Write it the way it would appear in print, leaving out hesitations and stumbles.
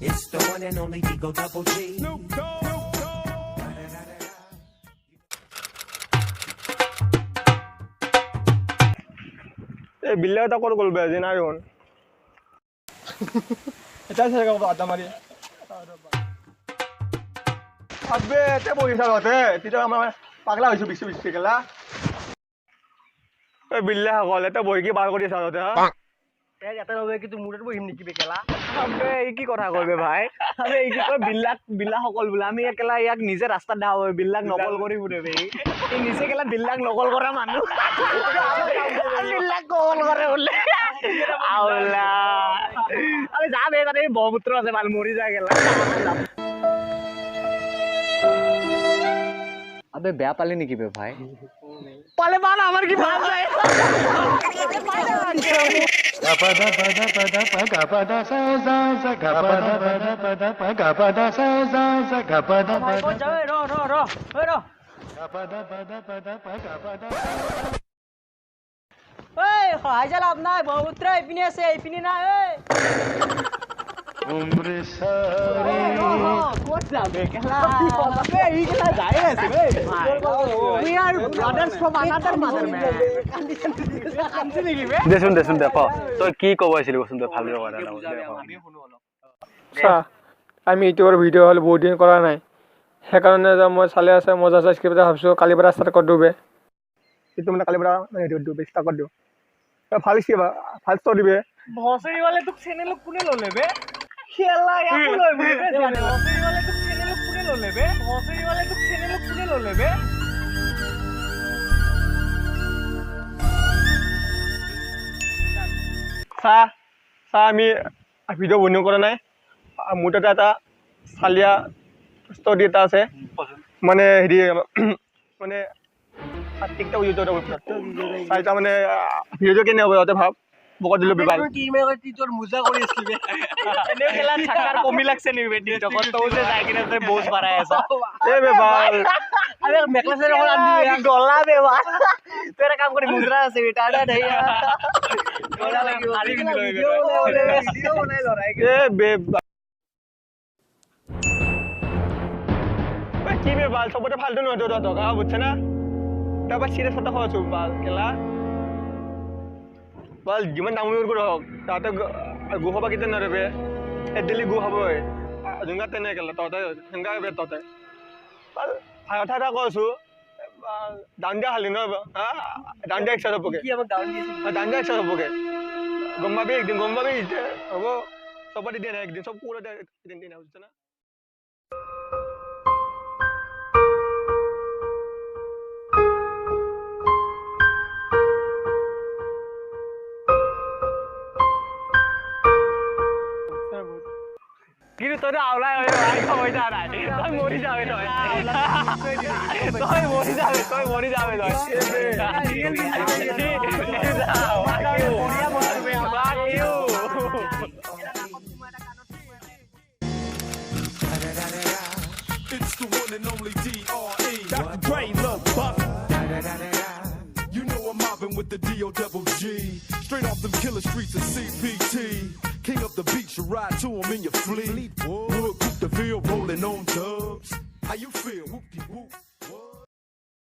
It's the one and only Digo Double G. এই বিল্লা এটা ক'ত গ'ল বে আজি নাই দেখোন এটা চাই গ'ল আড্ডা মাৰি আবে এতে বহিছা ঘৰতে তেতিয়া আমাৰ পাগলা হৈছো বিছি বিছি গেলা এই বিল্লা সকল এতে বহি কি বাৰ কৰি আছা ঘৰতে হা ইয়াতে ৰবে কি মুৰত বহিম নেকি বেকেলা আবে এই কি কথা কইবে ভাই আবে এই কি কয় বিল্লা সকল বোলে আমি একেলা ইয়াক নিজে ৰাস্তাত দেখা হয় বিল্লাক নকল কৰি ফুৰে বে এই নিজে কেলা বিল্লাক নকল কৰা মানুহ বিল্লাক কল কৰে বোলে আউলা আৰে যা বে তাতে বহুপুত্ৰ আছে মাল মৰি যায় গেলা আবে বেয়া পালি নেকি বে ভাই পালে মান আমার কি ভাব যায় সহায় যা লাভ নাই বহুপুত্র এইপিনে আছে এইপিনে নাই ক'ত যাবে কেলা এই কেলা যাই আছে বে we are brothers from another mother man কান্দি নেকি বে দেচোন দে তই কি ক'ব আছিল কচোন তই ভালকৈ কথা আমি শুনো অলপ আমি ইউটিউবৰ ভিডিঅ' হ'ল বহুত দিন কৰা নাই সেইকাৰণে মই চালে আছে মজা স্ক্ৰিপ্ট ভাবিছোঁ কালিৰ পৰা ষ্টাৰ্ট কৰি দিওঁ বে এইটো মানে কালিৰ পৰা ষ্টাৰ্ট কৰি দিওঁ ভাল স্ক্ৰিপ্ট ভাল ষ্টৰি বে ভসৰি वाले তোক চেনেল কোনে ললে বে খেলা ইয়াকো লৈ বে ভসৰি वाले তোক চেনেল কোনে ললে বে ভসৰি वाले তোক চেনেল কোনে ললে বে আমি ভিডিঅ' বনোৱা কৰা নাই মোৰ তাতে এটা চালিয়া ষ্টৰি এটা আছে মানে হেৰি মানে টিকটক ইউটিউবৰ চাৰিটা মানে ভিডিঅ'টো কেনে হ'ব সিহঁতে ভাব বকত দিলোঁ বিবাল তোৰ মুজা কৰি আছিল বে এনে খেলা থাকাৰ কমি লাগছে নি বে টিকটকত তই যে যাই কিনে তই বহুত বাঢ়াই আছা এই বেবাল আরে মেকলা সে রকম আনবি গলা বেবা তোর কাম করে মুজরা আছে বেটা আরে নাই গলা লাগিব ভিডিও বনাই লৰাই এ বেবা কি বেবাল সবতে ফালতু নহয় তো টকা বুঝছ না তাৰপৰা চিৰিয়াছ কথা কৈছো বাল কেলা বাল যিমান ডাঙৰ কৰি হওক তাতে গু খাব কেতিয়া নৰবে ডেইলি গু খাবই জুঙাত তেনে কেলা তহঁতে সেনেকা বে তহঁতে বাল কথা এটা কৈছো ডাউন দিয়া খালি ন হা ডাউন দিয়া এক্সাইজ হ'বগে কি আমাক ডাউন দিছিল ডাউন দিয়া এক্সাইজ হ'বগে গম পাবি একদিন হ'ব চবতে দিয়ে নাই একদিন চব পুৰা এদিন দিয়ে নাই বুজিছ না কিন্তু তই আওলাই হৈ হৈ যা নাই তই মৰি যাবি তই মৰি যাবি It's the one and only D.R.E. Dr. Dre, Lil Buck. You know I'm mobbing with the D.O.G. Straight off them killer streets of CPT. King up the beach, you ride to him in your fleet. Wood, coop the field, rolling on dubs. How you feel? Whoop-de-whoop.